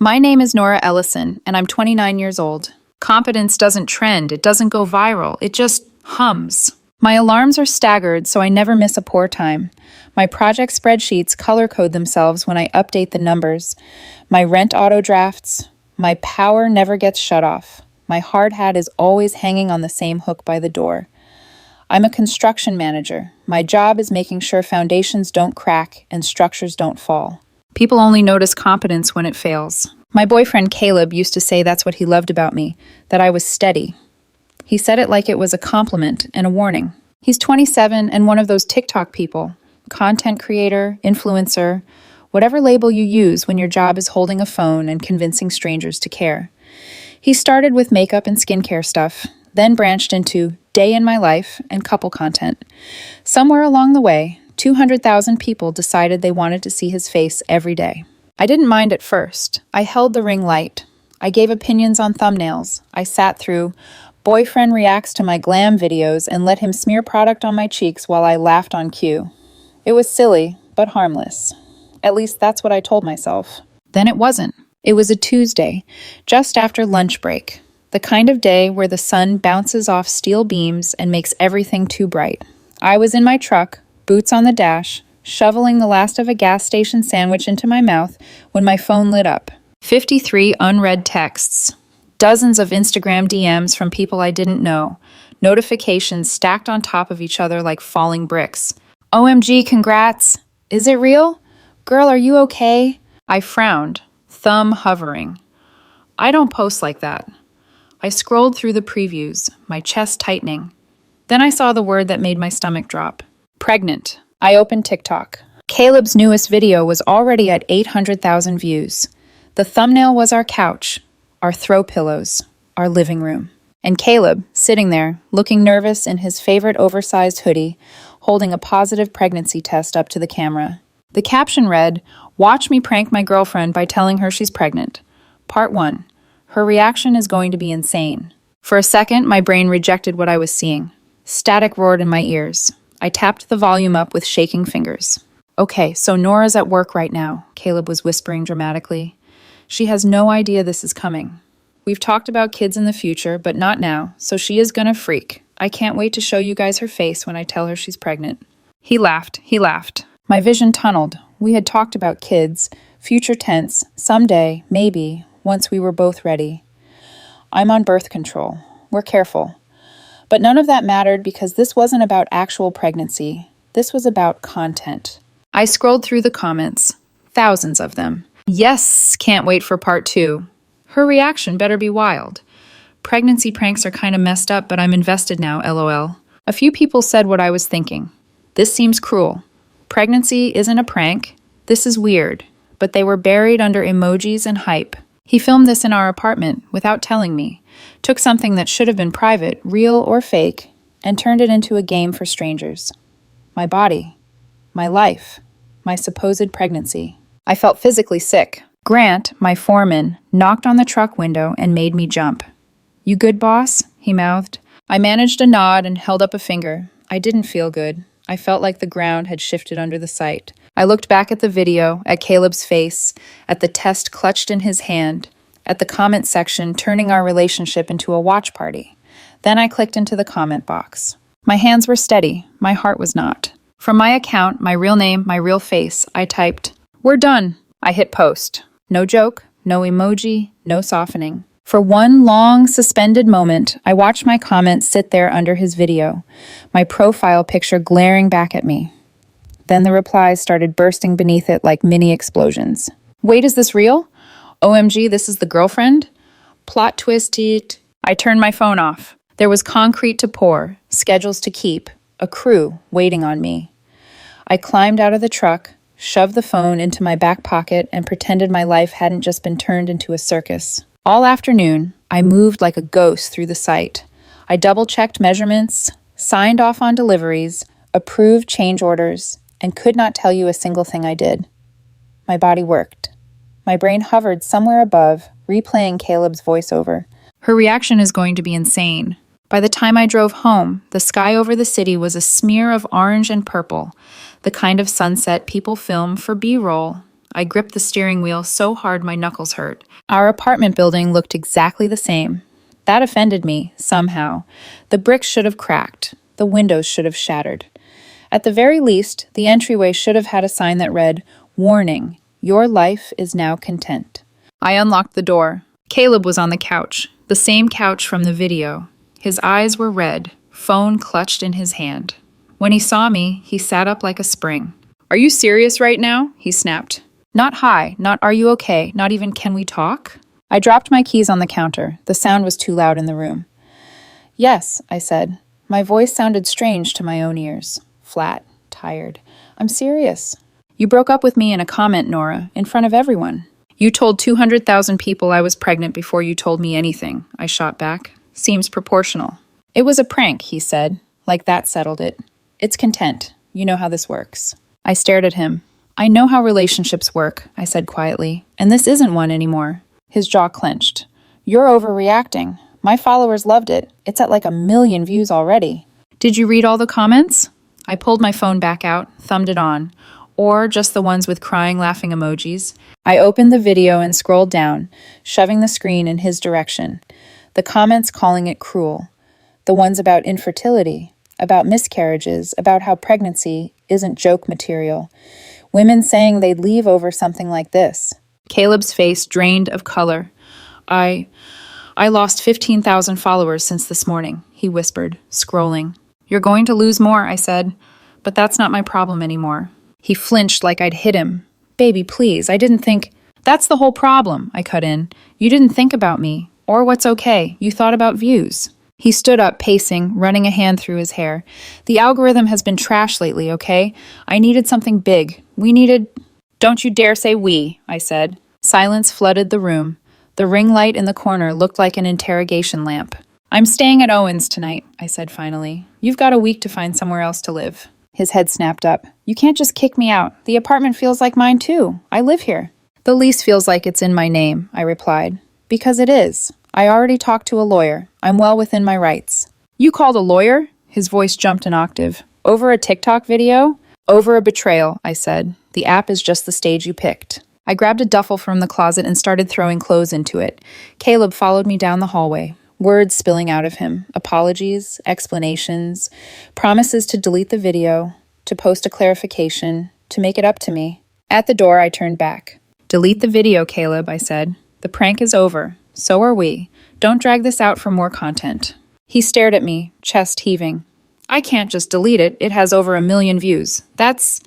My name is Nora Ellison, and I'm 29 years old. Competence doesn't trend, it doesn't go viral, it just hums. My alarms are staggered, so I never miss a pour time. My project spreadsheets color code themselves when I update the numbers. My rent auto drafts. My power never gets shut off. My hard hat is always hanging on the same hook by the door. I'm a construction manager. My job is making sure foundations don't crack and structures don't fall. People only notice competence when it fails. My boyfriend Caleb used to say that's what he loved about me, that I was steady. He said it like it was a compliment and a warning. He's 27 and one of those TikTok people, content creator, influencer, whatever label you use when your job is holding a phone and convincing strangers to care. He started with makeup and skincare stuff, then branched into day in my life and couple content. Somewhere along the way, 200,000 people decided they wanted to see his face every day. I didn't mind at first. I held the ring light. I gave opinions on thumbnails. I sat through boyfriend reacts to my glam videos and let him smear product on my cheeks while I laughed on cue. It was silly, but harmless. At least that's what I told myself. Then it wasn't. It was a Tuesday, just after lunch break. The kind of day where the sun bounces off steel beams and makes everything too bright. I was in my truck, boots on the dash, shoveling the last of a gas station sandwich into my mouth when my phone lit up. 53 unread texts. Dozens of Instagram DMs from people I didn't know. Notifications stacked on top of each other like falling bricks. OMG, congrats! Is it real? Girl, are you okay? I frowned, thumb hovering. I don't post like that. I scrolled through the previews, my chest tightening. Then I saw the word that made my stomach drop. Pregnant. I opened TikTok. Caleb's newest video was already at 800,000 views. The thumbnail was our couch, our throw pillows, our living room. And Caleb, sitting there, looking nervous in his favorite oversized hoodie, holding a positive pregnancy test up to the camera. The caption read, "Watch me prank my girlfriend by telling her she's pregnant. Part 1. Her reaction is going to be insane." For a second, my brain rejected what I was seeing. Static roared in my ears. I tapped the volume up with shaking fingers. "Okay, so Nora's at work right now," Caleb was whispering dramatically. "She has no idea this is coming. We've talked about kids in the future, but not now, so she is gonna freak. I can't wait to show you guys her face when I tell her she's pregnant." He laughed. My vision tunneled. We had talked about kids, future tense, someday, maybe, once we were both ready. I'm on birth control. We're careful. But none of that mattered because this wasn't about actual pregnancy. This was about content. I scrolled through the comments. Thousands of them. Yes, can't wait for part 2. Her reaction better be wild. Pregnancy pranks are kind of messed up, but I'm invested now, LOL. A few people said what I was thinking. This seems cruel. Pregnancy isn't a prank. This is weird. But they were buried under emojis and hype. He filmed this in our apartment without telling me. Took something that should have been private, real or fake, and turned it into a game for strangers. My body. My life. My supposed pregnancy. I felt physically sick. Grant, my foreman, knocked on the truck window and made me jump. "You good, boss?" he mouthed. I managed a nod and held up a finger. I didn't feel good. I felt like the ground had shifted under the sight. I looked back at the video, at Caleb's face, at the test clutched in his hand, at the comment section turning our relationship into a watch party. Then I clicked into the comment box. My hands were steady. My heart was not. From my account, my real name, my real face, I typed, "We're done." I hit post. No joke, no emoji, no softening. For one long, suspended moment, I watched my comment sit there under his video, my profile picture glaring back at me. Then the replies started bursting beneath it like mini explosions. "Wait, is this real? OMG, this is the girlfriend? Plot twisted." I turned my phone off. There was concrete to pour, schedules to keep, a crew waiting on me. I climbed out of the truck, shoved the phone into my back pocket, and pretended my life hadn't just been turned into a circus. All afternoon, I moved like a ghost through the site. I double-checked measurements, signed off on deliveries, approved change orders, and could not tell you a single thing I did. My body worked. My brain hovered somewhere above, replaying Caleb's voiceover. Her reaction is going to be insane. By the time I drove home, the sky over the city was a smear of orange and purple, the kind of sunset people film for B-roll. I gripped the steering wheel so hard my knuckles hurt. Our apartment building looked exactly the same. That offended me, somehow. The bricks should have cracked. The windows should have shattered. At the very least, the entryway should have had a sign that read, "Warning, your life is now content." I unlocked the door. Caleb was on the couch, the same couch from the video. His eyes were red, phone clutched in his hand. When he saw me, he sat up like a spring. "Are you serious right now?" he snapped. Not hi, not are you okay, not even can we talk? I dropped my keys on the counter. The sound was too loud in the room. Yes, I said. My voice sounded strange to my own ears. Flat, tired. I'm serious. You broke up with me in a comment, Nora, in front of everyone. You told 200,000 people I was pregnant before you told me anything, I shot back. Seems proportional. It was a prank, he said. Like that settled it. It's content. You know how this works. I stared at him. I know how relationships work, I said quietly, and this isn't one anymore. His jaw clenched. You're overreacting. My followers loved it. It's at like 1 million views already. Did you read all the comments? I pulled my phone back out, thumbed it on. Or just the ones with crying, laughing emojis. I opened the video and scrolled down, shoving the screen in his direction. The comments calling it cruel. The ones about infertility, about miscarriages, about how pregnancy isn't joke material. Women saying they'd leave over something like this. Caleb's face drained of color. I lost 15,000 followers since this morning, he whispered, scrolling. You're going to lose more, I said. But that's not my problem anymore. He flinched like I'd hit him. Baby, please, I didn't think... That's the whole problem, I cut in. You didn't think about me, or what's okay. You thought about views. He stood up, pacing, running a hand through his hair. The algorithm has been trash lately, okay? I needed something big. We needed... Don't you dare say we, I said. Silence flooded the room. The ring light in the corner looked like an interrogation lamp. I'm staying at Owens tonight, I said finally. You've got a week to find somewhere else to live. His head snapped up. You can't just kick me out. The apartment feels like mine too. I live here. The lease feels like it's in my name, I replied. Because it is. I already talked to a lawyer. I'm well within my rights. You called a lawyer? His voice jumped an octave. Over a TikTok video? Over a betrayal, I said. The app is just the stage you picked. I grabbed a duffel from the closet and started throwing clothes into it. Caleb followed me down the hallway, words spilling out of him, apologies, explanations, promises to delete the video, to post a clarification, to make it up to me. At the door, I turned back. Delete the video, Caleb, I said. The prank is over. So are we. Don't drag this out for more content. He stared at me, chest heaving. I can't just delete it. It has over 1 million views. That's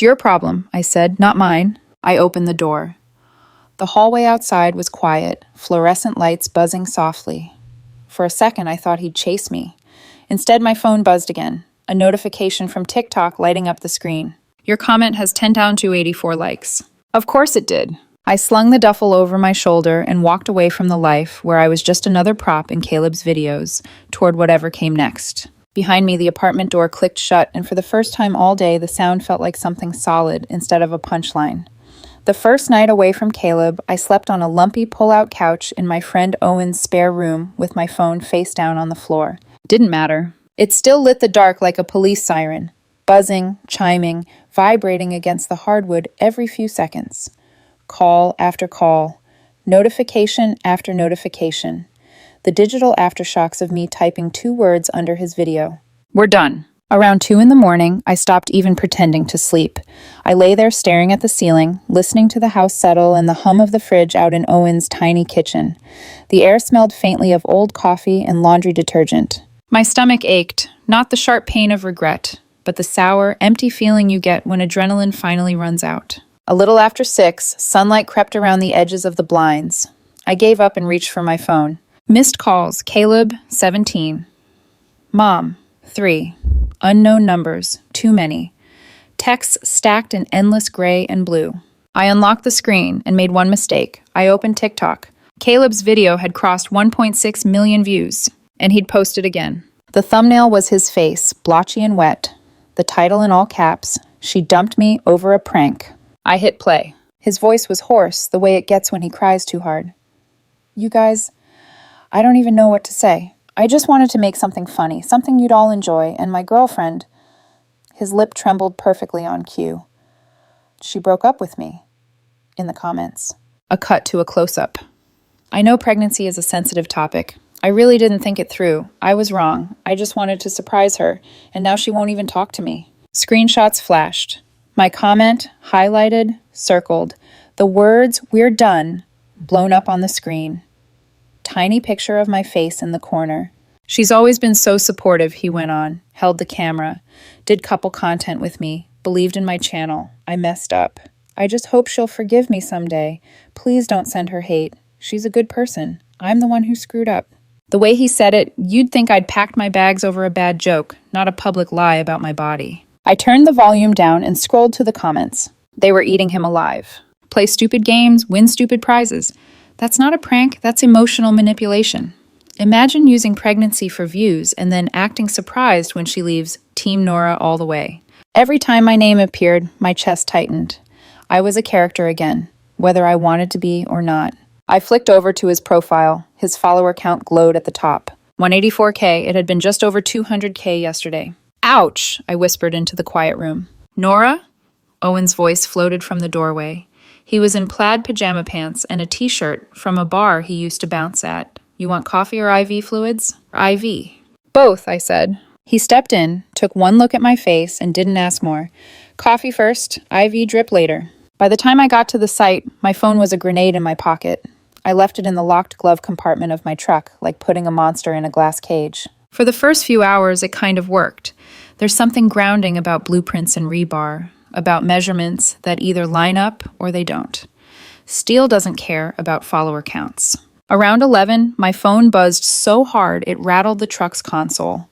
your problem, I said, not mine. I opened the door. The hallway outside was quiet, fluorescent lights buzzing softly. For a second, I thought he'd chase me. Instead, my phone buzzed again, a notification from TikTok lighting up the screen. Your comment has 10,284 likes. Of course it did. I slung the duffel over my shoulder and walked away from the life where I was just another prop in Caleb's videos, toward whatever came next. Behind me, the apartment door clicked shut, and for the first time all day, the sound felt like something solid instead of a punchline. The first night away from Caleb, I slept on a lumpy pull-out couch in my friend Owen's spare room with my phone face down on the floor. Didn't matter. It still lit the dark like a police siren, buzzing, chiming, vibrating against the hardwood every few seconds. Call after call, notification after notification. The digital aftershocks of me typing 2 words under his video. We're done. Around 2 a.m, I stopped even pretending to sleep. I lay there staring at the ceiling, listening to the house settle and the hum of the fridge out in Owen's tiny kitchen. The air smelled faintly of old coffee and laundry detergent. My stomach ached, not the sharp pain of regret, but the sour, empty feeling you get when adrenaline finally runs out. A little after 6, sunlight crept around the edges of the blinds. I gave up and reached for my phone. Missed calls, Caleb, 17. Mom, 3. Unknown numbers, too many. Texts stacked in endless gray and blue. I unlocked the screen and made one mistake. I opened TikTok. Caleb's video had crossed 1.6 million views, and he'd posted again. The thumbnail was his face, blotchy and wet. The title in all caps, She Dumped Me Over a Prank. I hit play. His voice was hoarse, the way it gets when he cries too hard. You guys, I don't even know what to say. I just wanted to make something funny, something you'd all enjoy, and my girlfriend... His lip trembled perfectly on cue. She broke up with me. in the comments. A cut to a close-up. I know pregnancy is a sensitive topic. I really didn't think it through. I was wrong. I just wanted to surprise her, and now she won't even talk to me. Screenshots flashed. My comment, highlighted, circled. The words, "We're done," blown up on the screen. Tiny picture of my face in the corner. She's always been so supportive, he went on, held the camera, did couple content with me, believed in my channel. I messed up. I just hope she'll forgive me someday. Please don't send her hate. She's a good person. I'm the one who screwed up. The way he said it, you'd think I'd packed my bags over a bad joke, not a public lie about my body. I turned the volume down and scrolled to the comments. They were eating him alive. Play stupid games, win stupid prizes. That's not a prank, that's emotional manipulation. Imagine using pregnancy for views and then acting surprised when she leaves Team Nora all the way. Every time my name appeared, my chest tightened. I was a character again, whether I wanted to be or not. I flicked over to his profile. His follower count glowed at the top. 184K, it had been just over 200K yesterday. Ouch, I whispered into the quiet room. Nora? Owen's voice floated from the doorway. He was in plaid pajama pants and a t-shirt from a bar he used to bounce at. You want coffee or IV fluids? IV. Both, I said. He stepped in, took one look at my face, and didn't ask more. Coffee first, IV drip later. By the time I got to the site, my phone was a grenade in my pocket. I left it in the locked glove compartment of my truck, like putting a monster in a glass cage. For the first few hours, it kind of worked. There's something grounding about blueprints and rebar, about measurements that either line up or they don't. Steel doesn't care about follower counts. Around 11, my phone buzzed so hard it rattled the truck's console.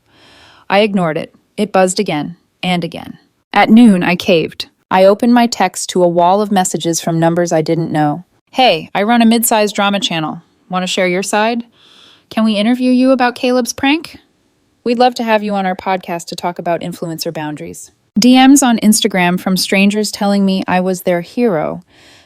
I ignored it. It buzzed again and again. At noon, I caved. I opened my text to a wall of messages from numbers I didn't know. Hey, I run a mid-sized drama channel. Want to share your side? Can we interview you about Caleb's prank? We'd love to have you on our podcast to talk about influencer boundaries. DMs on Instagram from strangers telling me I was their hero,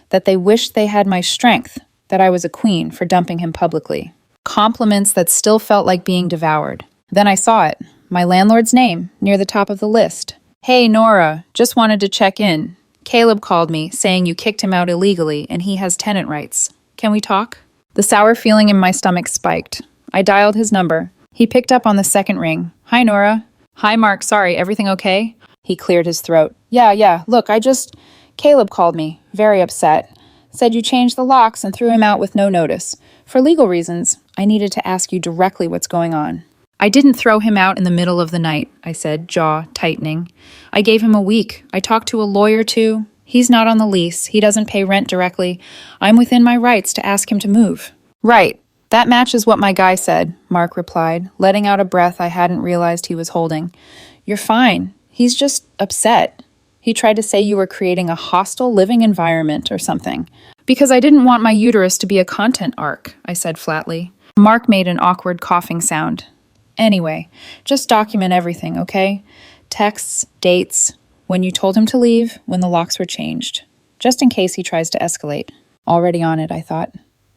that they wished they had my strength, that I was a queen for dumping him publicly. Compliments that still felt like being devoured. Then I saw it, my landlord's name, near the top of the list. Hey, Nora, just wanted to check in. Caleb called me, saying you kicked him out illegally and he has tenant rights. Can we talk? The sour feeling in my stomach spiked. I dialed his number. He picked up on the second ring. Hi, Nora. Hi, Mark. Sorry, everything okay? He cleared his throat. Yeah. Look, Caleb called me, very upset. Said you changed the locks and threw him out with no notice. For legal reasons, I needed to ask you directly what's going on. I didn't throw him out in the middle of the night, I said, jaw tightening. I gave him a week. I talked to a lawyer too. He's not on the lease. He doesn't pay rent directly. I'm within my rights to ask him to move. Right. That matches what my guy said, Mark replied, letting out a breath I hadn't realized he was holding. You're fine. He's just upset. He tried to say you were creating a hostile living environment or something. Because I didn't want my uterus to be a content arc, I said flatly. Mark made an awkward coughing sound. Anyway, just document everything, okay? Texts, dates, when you told him to leave, when the locks were changed. Just in case he tries to escalate. Already on it, I thought.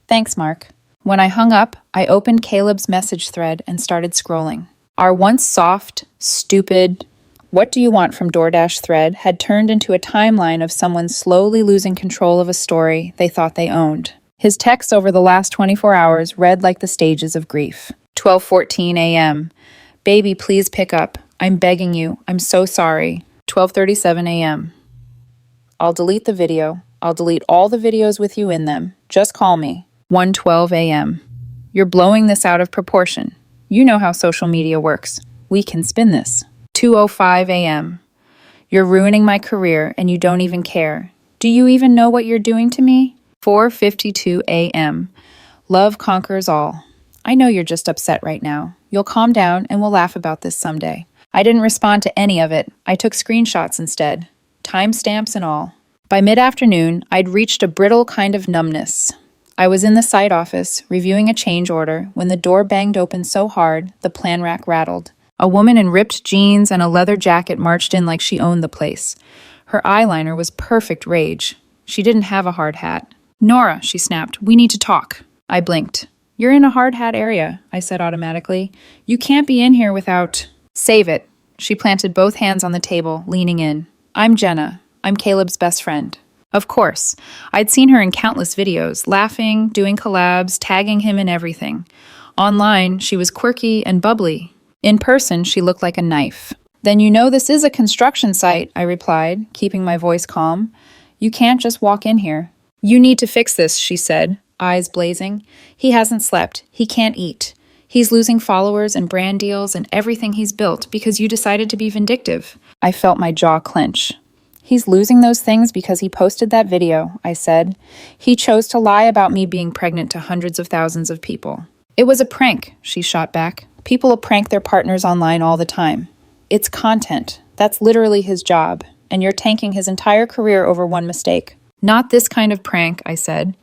Thanks, Mark. When I hung up, I opened Caleb's message thread and started scrolling. Our once soft, stupid, what do you want from DoorDash thread had turned into a timeline of someone slowly losing control of a story they thought they owned. His texts over the last 24 hours read like the stages of grief. 12:14 a.m. Baby, please pick up. I'm begging you. I'm so sorry. 12:37 a.m. I'll delete the video. I'll delete all the videos with you in them. Just call me. 1:12 a.m. You're blowing this out of proportion. You know how social media works. We can spin this. 2:05 a.m. You're ruining my career and you don't even care. Do you even know what you're doing to me? 4:52 a.m. Love conquers all. I know you're just upset right now. You'll calm down and we'll laugh about this someday. I didn't respond to any of it. I took screenshots instead. Timestamps and all. By mid-afternoon, I'd reached a brittle kind of numbness. I was in the site office, reviewing a change order, when the door banged open so hard, the plan rack rattled. A woman in ripped jeans and a leather jacket marched in like she owned the place. Her eyeliner was perfect rage. She didn't have a hard hat. Nora, she snapped, we need to talk. I blinked. You're in a hard hat area, I said automatically. You can't be in here without... Save it. She planted both hands on the table, leaning in. I'm Jenna. I'm Caleb's best friend. Of course. I'd seen her in countless videos, laughing, doing collabs, tagging him in everything. Online, she was quirky and bubbly. In person, she looked like a knife. Then you know this is a construction site, I replied, keeping my voice calm. You can't just walk in here. You need to fix this, she said, eyes blazing. He hasn't slept. He can't eat. He's losing followers and brand deals and everything he's built because you decided to be vindictive. I felt my jaw clench. He's losing those things because he posted that video, I said. He chose to lie about me being pregnant to hundreds of thousands of people. It was a prank, she shot back. People prank their partners online all the time. It's content. That's literally his job, and you're tanking his entire career over one mistake. Not this kind of prank, I said.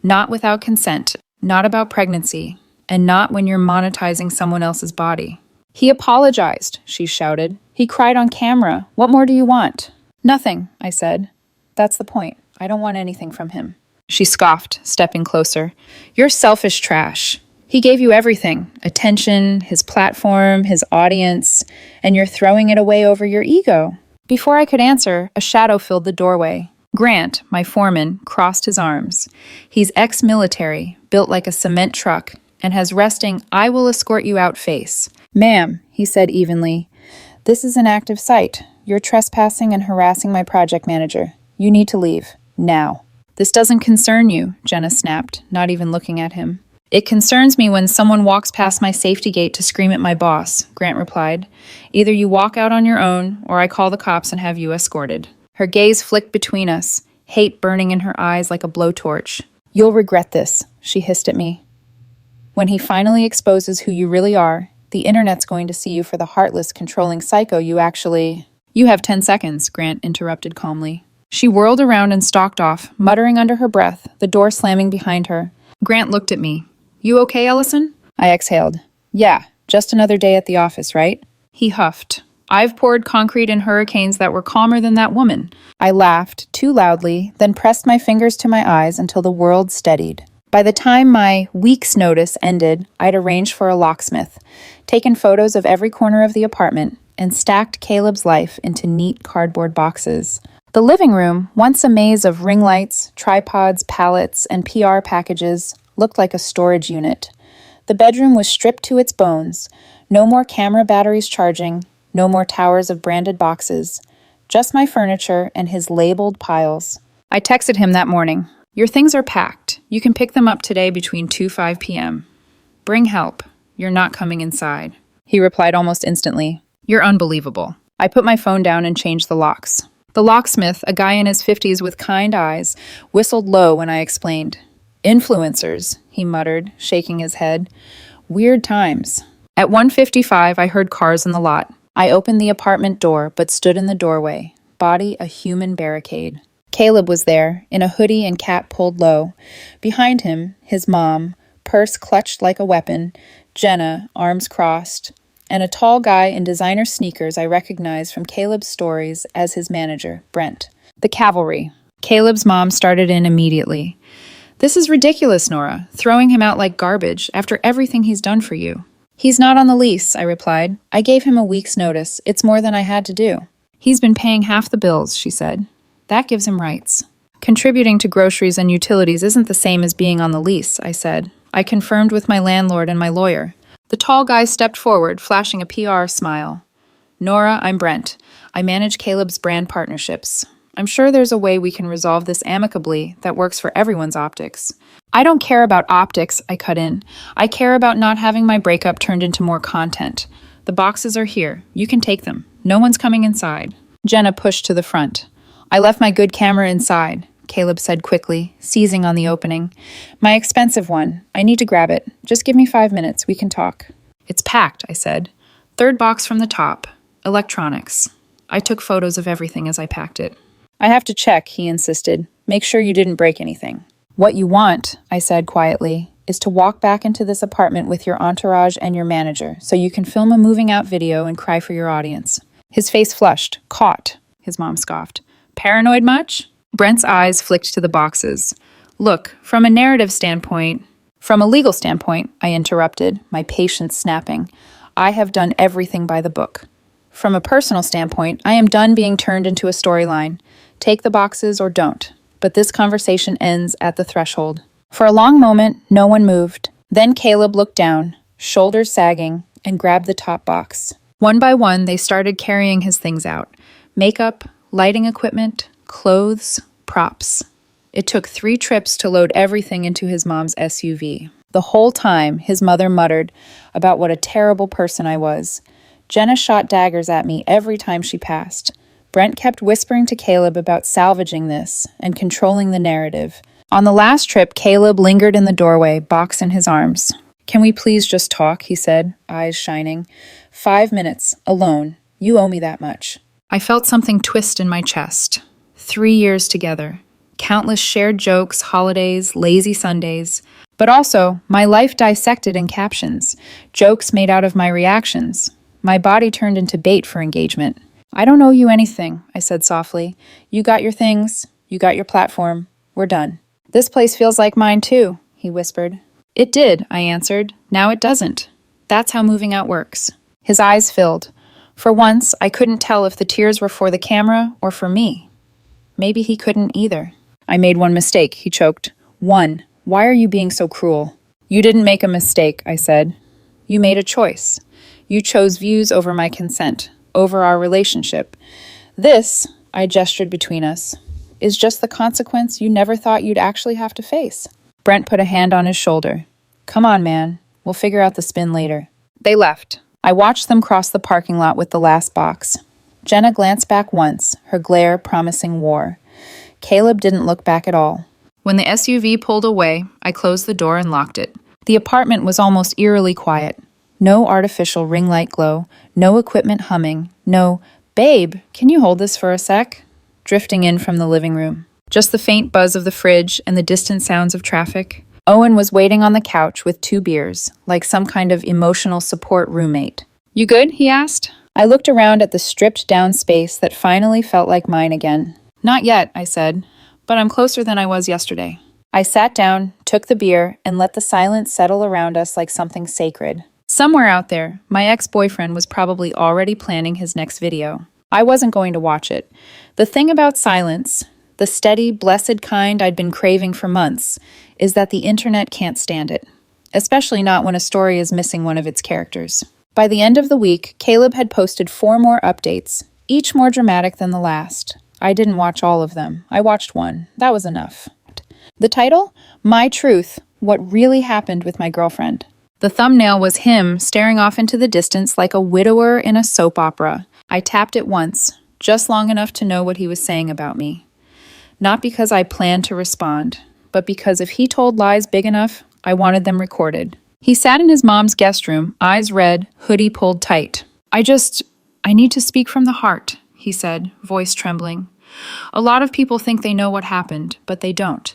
Not without consent, not about pregnancy, and not when you're monetizing someone else's body. He apologized, she shouted. He cried on camera. What more do you want? Nothing, I said. That's the point. I don't want anything from him. She scoffed, stepping closer. You're selfish trash. He gave you everything, attention, his platform, his audience, and you're throwing it away over your ego. Before I could answer, a shadow filled the doorway. Grant, my foreman, crossed his arms. He's ex-military, built like a cement truck, and has resting, I will escort you out face. Ma'am, he said evenly, this is an active site. You're trespassing and harassing my project manager. You need to leave. Now. This doesn't concern you, Jenna snapped, not even looking at him. It concerns me when someone walks past my safety gate to scream at my boss, Grant replied. Either you walk out on your own, or I call the cops and have you escorted. Her gaze flicked between us, hate burning in her eyes like a blowtorch. You'll regret this, she hissed at me. When he finally exposes who you really are, the internet's going to see you for the heartless, controlling psycho you actually... You have 10 seconds, Grant interrupted calmly. She whirled around and stalked off, muttering under her breath, the door slamming behind her. Grant looked at me. You okay, Ellison? I exhaled. Yeah, just another day at the office, right? He huffed. I've poured concrete in hurricanes that were calmer than that woman. I laughed, too loudly, then pressed my fingers to my eyes until the world steadied. By the time my week's notice ended, I'd arranged for a locksmith, taken photos of every corner of the apartment, and stacked Caleb's life into neat cardboard boxes. The living room, once a maze of ring lights, tripods, pallets, and PR packages, looked like a storage unit. The bedroom was stripped to its bones. No more camera batteries charging, no more towers of branded boxes. Just my furniture and his labeled piles. I texted him that morning. Your things are packed. You can pick them up today between 2-5 p.m. Bring help. You're not coming inside. He replied almost instantly. You're unbelievable. I put my phone down and changed the locks. The locksmith, a guy in his 50s with kind eyes, whistled low when I explained. Influencers, he muttered, shaking his head. Weird times. At 1:55, I heard cars in the lot. I opened the apartment door, but stood in the doorway, body a human barricade. Caleb was there, in a hoodie and cap pulled low. Behind him, his mom, purse clutched like a weapon, Jenna, arms crossed, and a tall guy in designer sneakers I recognized from Caleb's stories as his manager, Brent. The cavalry. Caleb's mom started in immediately. This is ridiculous, Nora, throwing him out like garbage after everything he's done for you. He's not on the lease, I replied. I gave him a week's notice. It's more than I had to do. He's been paying half the bills, she said. That gives him rights. Contributing to groceries and utilities isn't the same as being on the lease, I said. I confirmed with my landlord and my lawyer. The tall guy stepped forward, flashing a PR smile. Nora, I'm Brent. I manage Caleb's brand partnerships. I'm sure there's a way we can resolve this amicably that works for everyone's optics. I don't care about optics, I cut in. I care about not having my breakup turned into more content. The boxes are here. You can take them. No one's coming inside. Jenna pushed to the front. I left my good camera inside, Caleb said quickly, seizing on the opening. My expensive one. I need to grab it. Just give me 5 minutes. We can talk. It's packed, I said. Third box from the top. Electronics. I took photos of everything as I packed it. I have to check, he insisted. Make sure you didn't break anything. What you want, I said quietly, is to walk back into this apartment with your entourage and your manager so you can film a moving out video and cry for your audience. His face flushed. Caught, his mom scoffed. Paranoid much? Brent's eyes flicked to the boxes. Look, from a narrative standpoint... From a legal standpoint, I interrupted, my patience snapping. I have done everything by the book. From a personal standpoint, I am done being turned into a storyline. Take the boxes or don't. but this conversation ends at the threshold. For a long moment, no one moved. Then Caleb looked down, shoulders sagging, and grabbed the top box. One by one, they started carrying his things out. Makeup, lighting equipment, clothes, props. It took 3 trips to load everything into his mom's SUV. The whole time, his mother muttered about what a terrible person I was. Jenna shot daggers at me every time she passed. Brent kept whispering to Caleb about salvaging this and controlling the narrative. On the last trip, Caleb lingered in the doorway, box in his arms. "Can we please just talk?" he said, eyes shining. 5 minutes, alone. You owe me that much. I felt something twist in my chest. 3 years together. Countless shared jokes, holidays, lazy Sundays. But also, my life dissected in captions. Jokes made out of my reactions. My body turned into bait for engagement. "I don't owe you anything," I said softly. "You got your things. You got your platform. We're done." "This place feels like mine too," he whispered. "It did," I answered. "Now it doesn't. That's how moving out works." His eyes filled. For once, I couldn't tell if the tears were for the camera or for me. Maybe he couldn't either. "I made one mistake," he choked. "One. Why are you being so cruel?" "You didn't make a mistake," I said. "You made a choice. You chose views over my consent, over our relationship. This," I gestured between us, "is just the consequence you never thought you'd actually have to face." Brent put a hand on his shoulder. "Come on, man. We'll figure out the spin later." They left. I watched them cross the parking lot with the last box. Jenna glanced back once, her glare promising war. Caleb didn't look back at all. When the SUV pulled away, I closed the door and locked it. The apartment was almost eerily quiet. No artificial ring light glow, no equipment humming, no, "Babe, can you hold this for a sec?" drifting in from the living room. Just the faint buzz of the fridge and the distant sounds of traffic. Owen was waiting on the couch with 2 beers, like some kind of emotional support roommate. "You good?" he asked. I looked around at the stripped-down space that finally felt like mine again. "Not yet," I said, "but I'm closer than I was yesterday." I sat down, took the beer, and let the silence settle around us like something sacred. Somewhere out there, my ex-boyfriend was probably already planning his next video. I wasn't going to watch it. The thing about silence, the steady, blessed kind I'd been craving for months, is that the internet can't stand it, especially not when a story is missing one of its characters. By the end of the week, Caleb had posted 4 more updates, each more dramatic than the last. I didn't watch all of them. I watched one. That was enough. The title? My Truth, What Really Happened with My Girlfriend. The thumbnail was him staring off into the distance like a widower in a soap opera. I tapped it once, just long enough to know what he was saying about me. Not because I planned to respond, but because if he told lies big enough, I wanted them recorded. He sat in his mom's guest room, eyes red, hoodie pulled tight. I need to speak from the heart," he said, voice trembling. "A lot of people think they know what happened, but they don't.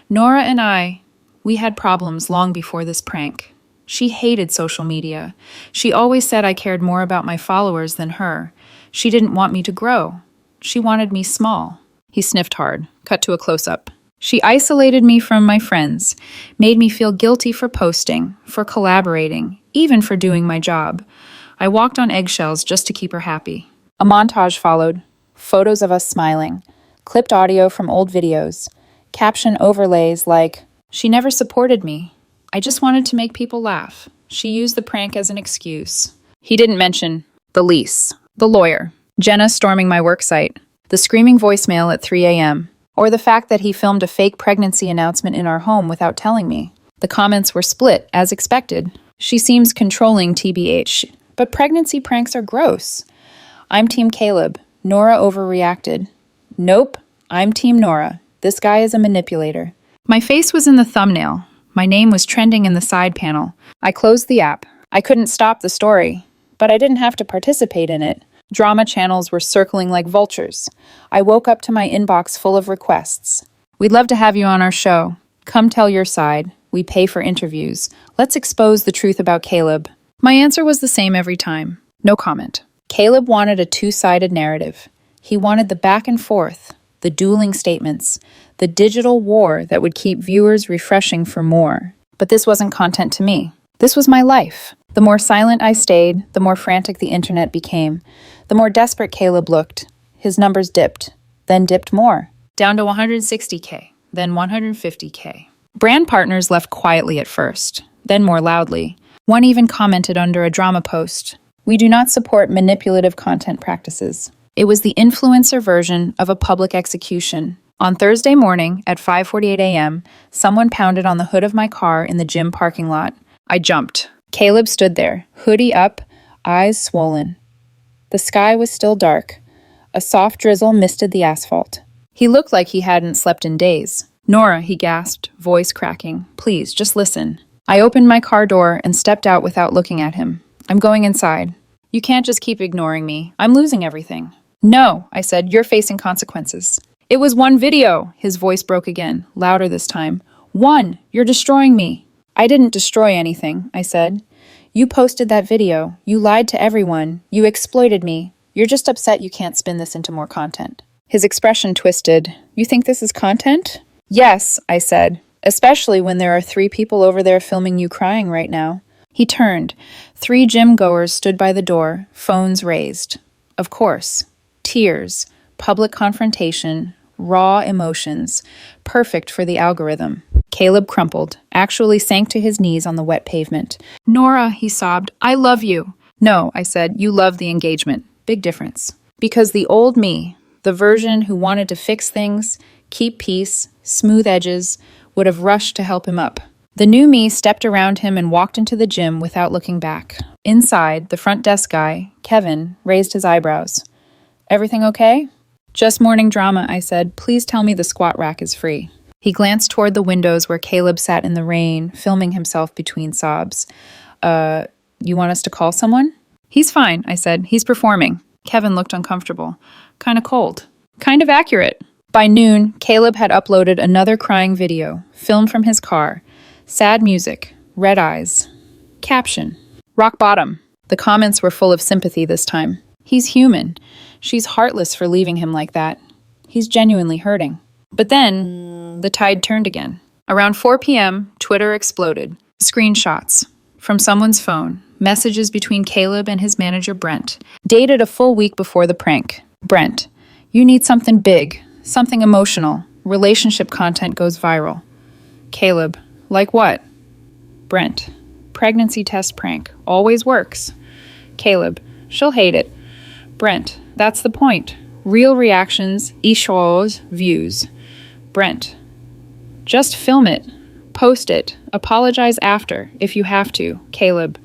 Nora and we had problems long before this prank. She hated social media. She always said I cared more about my followers than her. She didn't want me to grow. She wanted me small." He sniffed hard, cut to a close-up. "She isolated me from my friends, made me feel guilty for posting, for collaborating, even for doing my job. I walked on eggshells just to keep her happy." A montage followed. Photos of us smiling. Clipped audio from old videos. Caption overlays like, "She never supported me. I just wanted to make people laugh. She used the prank as an excuse." He didn't mention the lease, the lawyer, Jenna storming my work site, the screaming voicemail at 3 a.m., or the fact that he filmed a fake pregnancy announcement in our home without telling me. The comments were split, as expected. "She seems controlling, TBH, but pregnancy pranks are gross." "I'm Team Caleb. Nora overreacted." "Nope, I'm Team Nora. This guy is a manipulator." My face was in the thumbnail. My name was trending in the side panel. I closed the app. I couldn't stop the story, but I didn't have to participate in it. Drama channels were circling like vultures. I woke up to my inbox full of requests. "We'd love to have you on our show. Come tell your side. We pay for interviews. Let's expose the truth about Caleb." My answer was the same every time. No comment. Caleb wanted a 2-sided narrative. He wanted the back and forth, the dueling statements, the digital war that would keep viewers refreshing for more. But this wasn't content to me. This was my life. The more silent I stayed, the more frantic the internet became. The more desperate Caleb looked. His numbers dipped, then dipped more. down to 160K, then 150K. Brand partners left quietly at first, then more loudly. One even commented under a drama post, "We do not support manipulative content practices." It was the influencer version of a public execution. On Thursday morning at 5:48 a.m., someone pounded on the hood of my car in the gym parking lot. I jumped. Caleb stood there, hoodie up, eyes swollen. The sky was still dark. A soft drizzle misted the asphalt. He looked like he hadn't slept in days. "Nora," he gasped, voice cracking. "Please, just listen." I opened my car door and stepped out without looking at him. "I'm going inside." "You can't just keep ignoring me. I'm losing everything." "No," I said, "you're facing consequences." "It was one video." His voice broke again, louder this time. "One! You're destroying me." "I didn't destroy anything," I said. "You posted that video. You lied to everyone. You exploited me. You're just upset you can't spin this into more content." His expression twisted. "You think this is content?" "Yes," I said, "especially when there are 3 people over there filming you crying right now." He turned. 3 gym goers stood by the door, phones raised. Of course. Tears, public confrontation, raw emotions, perfect for the algorithm. Caleb crumpled, actually sank to his knees on the wet pavement. "Nora," he sobbed, "I love you." "No," I said, "you love the engagement. Big difference." Because the old me, the version who wanted to fix things, keep peace, smooth edges, would have rushed to help him up. The new me stepped around him and walked into the gym without looking back. Inside, the front desk guy, Kevin, raised his eyebrows. "Everything okay?" "Just morning drama," I said. "Please tell me the squat rack is free." He glanced toward the windows where Caleb sat in the rain, filming himself between sobs. You want us to call someone?" "He's fine," I said. "He's performing." Kevin looked uncomfortable. "Kinda cold." "Kind of accurate." By noon, Caleb had uploaded another crying video, filmed from his car. Sad music, red eyes. Caption: "Rock bottom." The comments were full of sympathy this time. "He's human. She's heartless for leaving him like that. He's genuinely hurting." But then, the tide turned again. Around 4 p.m., Twitter exploded. Screenshots from someone's phone, messages between Caleb and his manager Brent, dated a full week before the prank. "Brent, you need something big, something emotional. Relationship content goes viral." Caleb, "Like what?" Brent, "Pregnancy test prank. Always works." Caleb, "She'll hate it." Brent, "That's the point. Real reactions, equals views." Brent, "Just film it. Post it. Apologize after, if you have to." Caleb,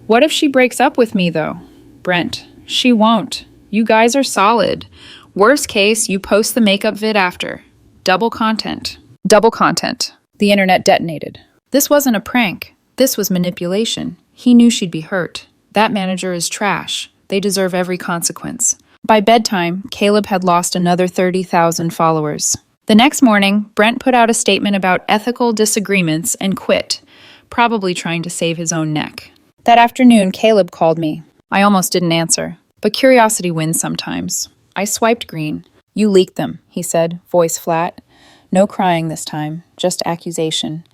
"What if she breaks up with me, though?" Brent, "She won't. You guys are solid. Worst case, you post the makeup vid after. Double content." Double content. The internet detonated. This wasn't a prank. This was manipulation. He knew she'd be hurt. That manager is trash. They deserve every consequence. By bedtime, Caleb had lost another 30,000 followers. The next morning, Brent put out a statement about ethical disagreements and quit, probably trying to save his own neck. That afternoon, Caleb called me. I almost didn't answer, but curiosity wins sometimes. I swiped green. "You leaked them," he said, voice flat. No crying this time, just accusation.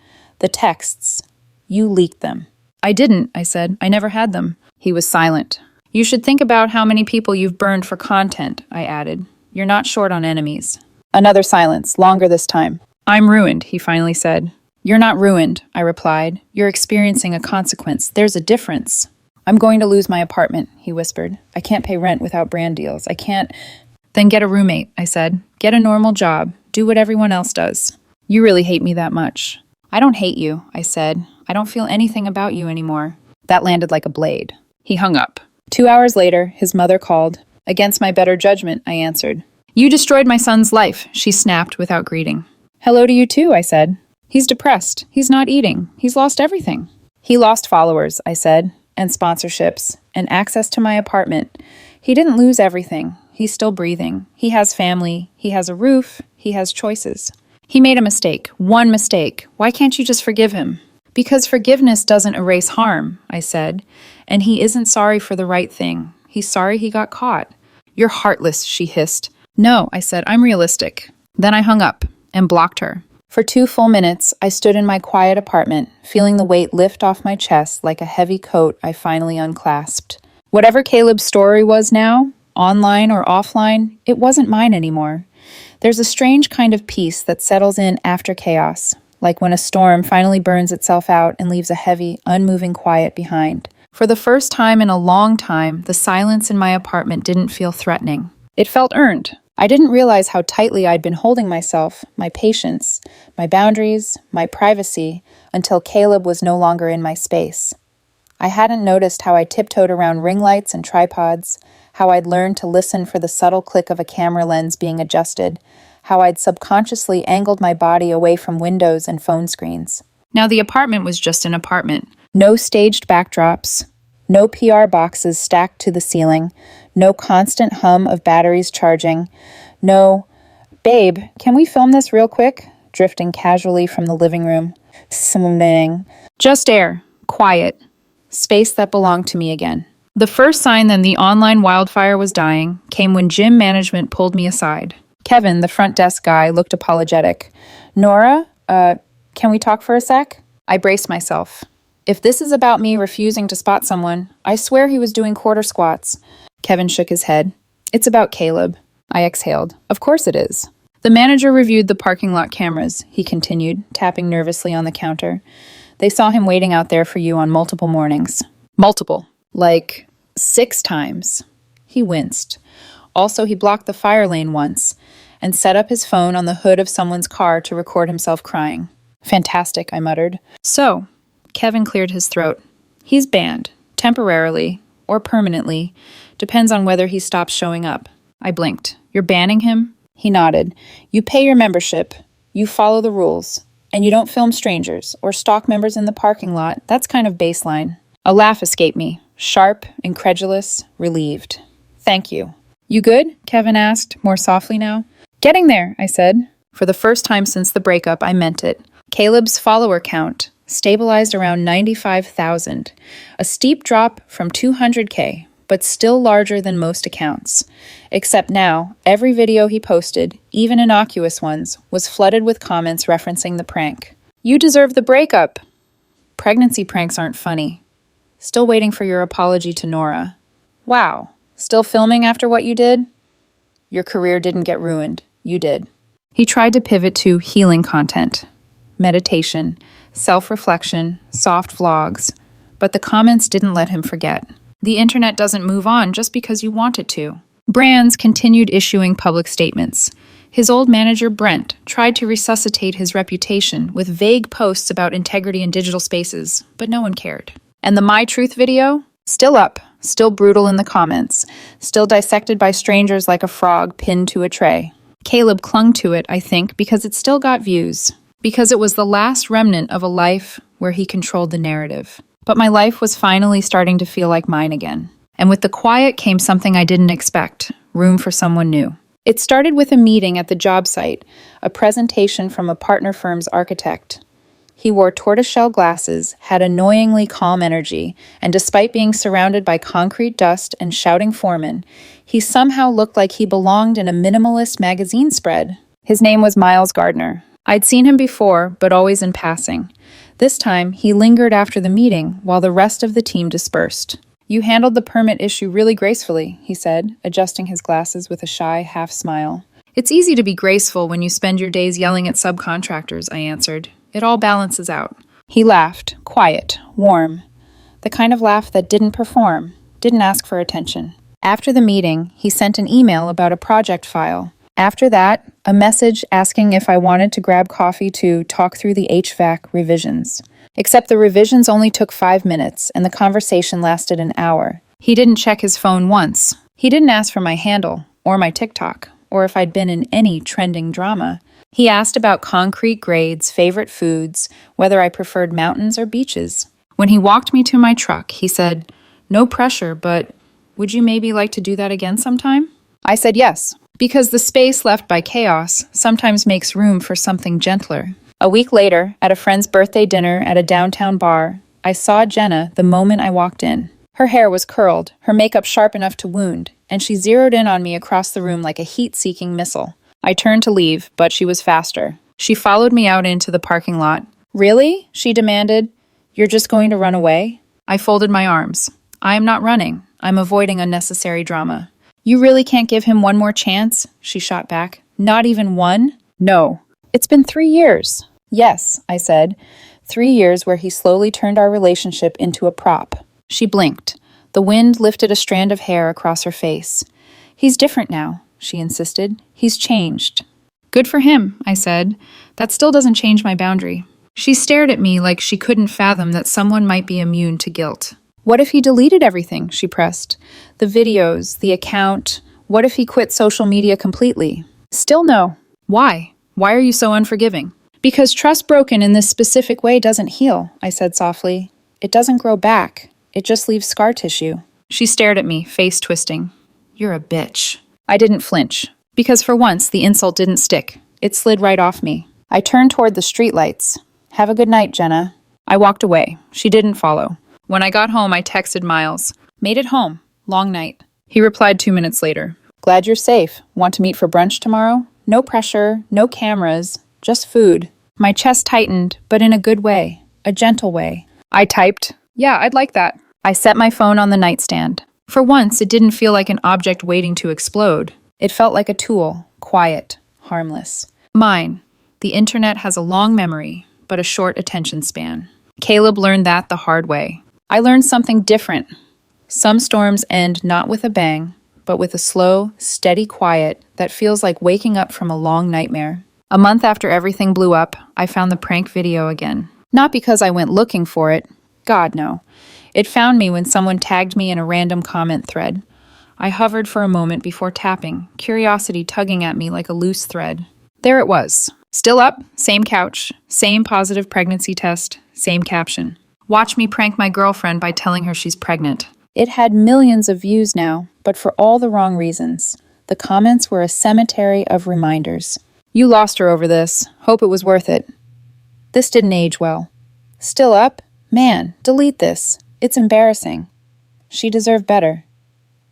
The texts. "You leaked them." "I didn't," I said. "I never had them." He was silent. "You should think about how many people you've burned for content," I added. "You're not short on enemies." Another silence, longer this time. "I'm ruined," he finally said. "You're not ruined," I replied. "You're experiencing a consequence. There's a difference." "I'm going to lose my apartment," he whispered. "I can't pay rent without brand deals. I can't—" "Then get a roommate," I said. "Get a normal job. Do what everyone else does." "You really hate me that much." "I don't hate you," I said. "I don't feel anything about you anymore." That landed like a blade. He hung up. 2 hours later, his mother called. Against my better judgment, I answered. "You destroyed my son's life," she snapped without greeting. "Hello to you too," I said. "He's depressed. He's not eating. He's lost everything." "He lost followers," I said, "and sponsorships, and access to my apartment. He didn't lose everything. He's still breathing. He has family. He has a roof. He has choices. He made a mistake. One mistake. Why can't you just forgive him?" "Because forgiveness doesn't erase harm," I said, "and he isn't sorry for the right thing. He's sorry he got caught." "You're heartless," she hissed. "No," I said, "I'm realistic." Then I hung up and blocked her. For 2 full minutes, I stood in my quiet apartment, feeling the weight lift off my chest like a heavy coat I finally unclasped. Whatever Caleb's story was now, online or offline, it wasn't mine anymore. There's a strange kind of peace that settles in after chaos, like when a storm finally burns itself out and leaves a heavy, unmoving quiet behind. For the first time in a long time, the silence in my apartment didn't feel threatening. It felt earned. I didn't realize how tightly I'd been holding myself, my patience, my boundaries, my privacy, until Caleb was no longer in my space. I hadn't noticed how I tiptoed around ring lights and tripods, how I'd learned to listen for the subtle click of a camera lens being adjusted, how I'd subconsciously angled my body away from windows and phone screens. Now the apartment was just an apartment. No staged backdrops, no PR boxes stacked to the ceiling, no constant hum of batteries charging, no, "Babe, can we film this real quick?" drifting casually from the living room. Something. Just air, quiet, space that belonged to me again. The first sign that the online wildfire was dying came when gym management pulled me aside. Kevin, the front desk guy, looked apologetic. "Nora, can we talk for a sec?" I braced myself. If this is about me refusing to spot someone, I swear he was doing quarter squats. Kevin shook his head. "It's about Caleb." I exhaled. "Of course it is." The manager reviewed the parking lot cameras, he continued, tapping nervously on the counter. "They saw him waiting out there for you on multiple mornings." Multiple. Like 6 times. He winced. Also, he blocked the fire lane once and set up his phone on the hood of someone's car to record himself crying. "Fantastic," I muttered. "So," Kevin cleared his throat, "he's banned, temporarily or permanently. Depends on whether he stops showing up." I blinked. "You're banning him?" He nodded. "You pay your membership, you follow the rules, and you don't film strangers or stalk members in the parking lot. That's kind of baseline." A laugh escaped me, sharp, incredulous, relieved. "Thank you." "You good?" Kevin asked, more softly now. "Getting there," I said. For the first time since the breakup, I meant it. Caleb's follower count stabilized around 95,000, a steep drop from 200K, but still larger than most accounts. Except now, every video he posted, even innocuous ones, was flooded with comments referencing the prank. "You deserve the breakup." "Pregnancy pranks aren't funny." "Still waiting for your apology to Nora." "Wow. Still filming after what you did?" "Your career didn't get ruined. You did." He tried to pivot to healing content. Meditation, self-reflection, soft vlogs. But the comments didn't let him forget. The internet doesn't move on just because you want it to. Brands continued issuing public statements. His old manager, Brent, tried to resuscitate his reputation with vague posts about integrity in digital spaces, but no one cared. And the My Truth video? Still up, still brutal in the comments, still dissected by strangers like a frog pinned to a tray. Caleb clung to it, I think, because it still got views. Because it was the last remnant of a life where he controlled the narrative. But my life was finally starting to feel like mine again. And with the quiet came something I didn't expect, room for someone new. It started with a meeting at the job site, a presentation from a partner firm's architect. He wore tortoiseshell glasses, had annoyingly calm energy, and despite being surrounded by concrete dust and shouting foremen, he somehow looked like he belonged in a minimalist magazine spread. His name was Miles Gardner. I'd seen him before, but always in passing. This time, he lingered after the meeting while the rest of the team dispersed. "You handled the permit issue really gracefully," he said, adjusting his glasses with a shy half smile. "It's easy to be graceful when you spend your days yelling at subcontractors," I answered. "It all balances out." He laughed, quiet, warm. The kind of laugh that didn't perform, didn't ask for attention. After the meeting, he sent an email about a project file. After that, a message asking if I wanted to grab coffee to talk through the HVAC revisions. Except the revisions only took 5 minutes, and the conversation lasted an hour. He didn't check his phone once. He didn't ask for my handle, or my TikTok, or if I'd been in any trending drama. He asked about concrete grades, favorite foods, whether I preferred mountains or beaches. When he walked me to my truck, he said, "No pressure, but would you maybe like to do that again sometime?" I said yes, because the space left by chaos sometimes makes room for something gentler. A week later, at a friend's birthday dinner at a downtown bar, I saw Jenna the moment I walked in. Her hair was curled, her makeup sharp enough to wound, and she zeroed in on me across the room like a heat-seeking missile. I turned to leave, but she was faster. She followed me out into the parking lot. "Really?" she demanded. "You're just going to run away?" I folded my arms. "I am not running. I'm avoiding unnecessary drama." "You really can't give him one more chance?" she shot back. Not even one? No. It's been 3 years. Yes, I said. 3 years where he slowly turned our relationship into a prop. She blinked. The wind lifted a strand of hair across her face. He's different now, she insisted. He's changed. Good for him, I said. That still doesn't change my boundary. She stared at me like she couldn't fathom that someone might be immune to guilt. What if he deleted everything, she pressed. The videos, the account. What if he quit social media completely? Still no. Why? Why are you so unforgiving? Because trust broken in this specific way doesn't heal, I said softly. It doesn't grow back. It just leaves scar tissue. She stared at me, face twisting. You're a bitch. I didn't flinch. Because for once, the insult didn't stick. It slid right off me. I turned toward the streetlights. Have a good night, Jenna. I walked away. She didn't follow. When I got home, I texted Miles. Made it home. Long night. He replied 2 minutes later. Glad you're safe. Want to meet for brunch tomorrow? No pressure, no cameras, just food. My chest tightened, but in a good way. A gentle way. I typed, yeah, I'd like that. I set my phone on the nightstand. For once, it didn't feel like an object waiting to explode. It felt like a tool, quiet, harmless. Mine. The internet has a long memory, but a short attention span. Caleb learned that the hard way. I learned something different. Some storms end not with a bang, but with a slow, steady quiet that feels like waking up from a long nightmare. A month after everything blew up, I found the prank video again. Not because I went looking for it. God, no. It found me when someone tagged me in a random comment thread. I hovered for a moment before tapping, curiosity tugging at me like a loose thread. There it was. Still up, same couch, same positive pregnancy test, same caption. Watch me prank my girlfriend by telling her she's pregnant. It had millions of views now, but for all the wrong reasons. The comments were a cemetery of reminders. You lost her over this. Hope it was worth it. This didn't age well. Still up? Man, delete this. It's embarrassing. She deserved better.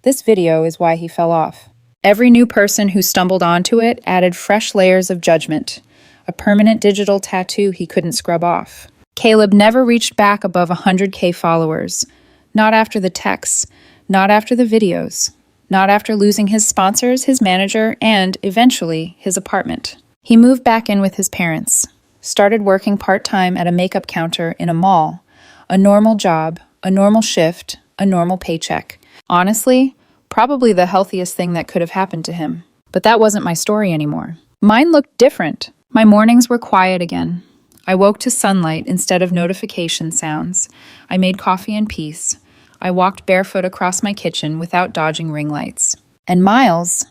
This video is why he fell off. Every new person who stumbled onto it added fresh layers of judgment. A permanent digital tattoo he couldn't scrub off. Caleb never reached back above 100K followers. Not after the texts. Not after the videos. Not after losing his sponsors, his manager, and, eventually, his apartment. He moved back in with his parents. Started working part-time at a makeup counter in a mall. A normal job, a normal shift, a normal paycheck. Honestly, probably the healthiest thing that could have happened to him. But that wasn't my story anymore. Mine looked different. My mornings were quiet again. I woke to sunlight instead of notification sounds. I made coffee in peace. I walked barefoot across my kitchen without dodging ring lights. And Miles,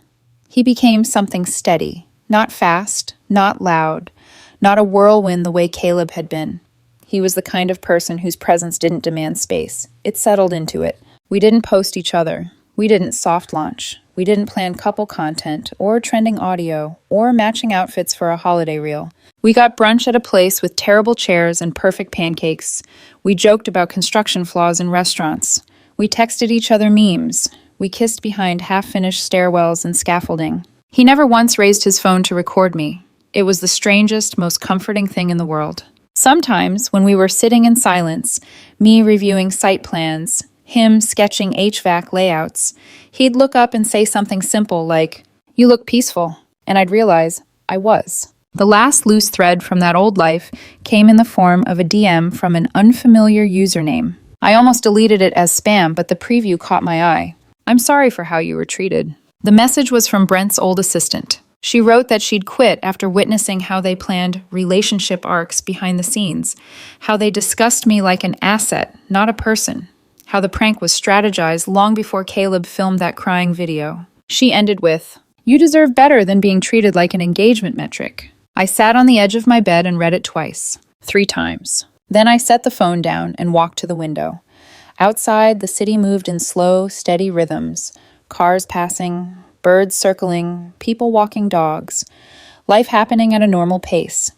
he became something steady. Not fast, not loud, not a whirlwind the way Caleb had been. He was the kind of person whose presence didn't demand space. It settled into it. We didn't post each other. We didn't soft launch. We didn't plan couple content, or trending audio, or matching outfits for a holiday reel. We got brunch at a place with terrible chairs and perfect pancakes. We joked about construction flaws in restaurants. We texted each other memes. We kissed behind half-finished stairwells and scaffolding. He never once raised his phone to record me. It was the strangest, most comforting thing in the world. Sometimes, when we were sitting in silence, me reviewing site plans, him sketching HVAC layouts, he'd look up and say something simple like, "You look peaceful," and I'd realize I was. The last loose thread from that old life came in the form of a DM from an unfamiliar username. I almost deleted it as spam, but the preview caught my eye. "I'm sorry for how you were treated." The message was from Brent's old assistant. She wrote that she'd quit after witnessing how they planned relationship arcs behind the scenes, how they discussed me like an asset, not a person, how the prank was strategized long before Caleb filmed that crying video. She ended with, "You deserve better than being treated like an engagement metric." I sat on the edge of my bed and read it twice, 3 times. Then I set the phone down and walked to the window. Outside, the city moved in slow, steady rhythms. Cars passing, birds circling, people walking dogs. Life happening at a normal pace.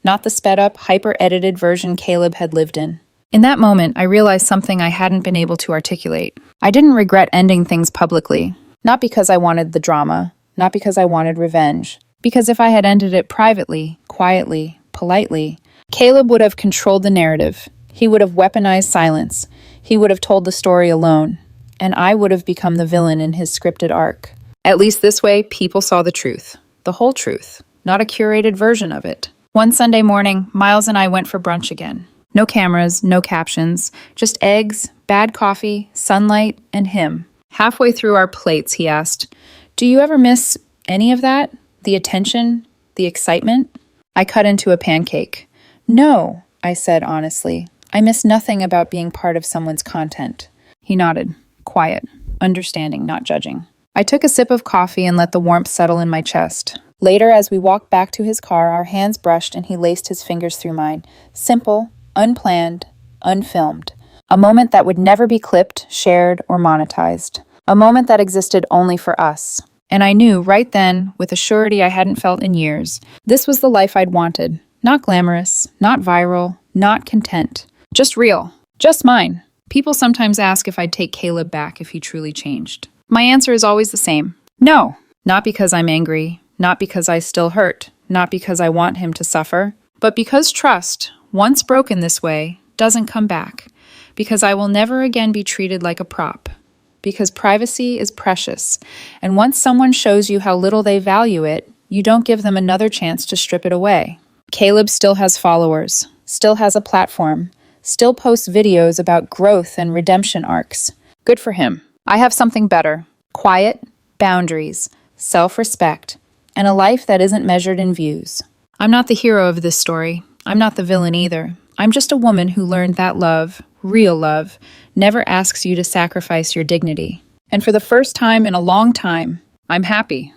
Not the sped-up, hyper-edited version Caleb had lived in. In that moment, I realized something I hadn't been able to articulate. I didn't regret ending things publicly. Not because I wanted the drama, not because I wanted revenge. Because if I had ended it privately, quietly, politely, Caleb would have controlled the narrative. He would have weaponized silence. He would have told the story alone. And I would have become the villain in his scripted arc. At least this way, people saw the truth. the whole truth, not a curated version of it. One Sunday morning, Miles and I went for brunch again. No cameras, no captions, just eggs, bad coffee, sunlight, and him. Halfway through our plates, he asked, "Do you ever miss any of that? The attention? The excitement?" I cut into a pancake. "No," I said honestly. "I miss nothing about being part of someone's content." He nodded, quiet, understanding, not judging. I took a sip of coffee and let the warmth settle in my chest. Later, as we walked back to his car, our hands brushed and he laced his fingers through mine. Simple, unplanned, unfilmed. A moment that would never be clipped, shared, or monetized. A moment that existed only for us. And I knew right then, with a surety I hadn't felt in years, this was the life I'd wanted. Not glamorous, not viral, not content. Just real. Just mine. People sometimes ask if I'd take Caleb back if he truly changed. My answer is always the same. No. Not because I'm angry, not because I still hurt, not because I want him to suffer, but because trust, once broken this way, doesn't come back. Because I will never again be treated like a prop. Because privacy is precious, and once someone shows you how little they value it, you don't give them another chance to strip it away. Caleb still has followers, still has a platform, still posts videos about growth and redemption arcs. Good for him. I have something better. Quiet, boundaries, self-respect, and a life that isn't measured in views. I'm not the hero of this story. I'm not the villain either. I'm just a woman who learned that love, real love, never asks you to sacrifice your dignity. And for the first time in a long time, I'm happy.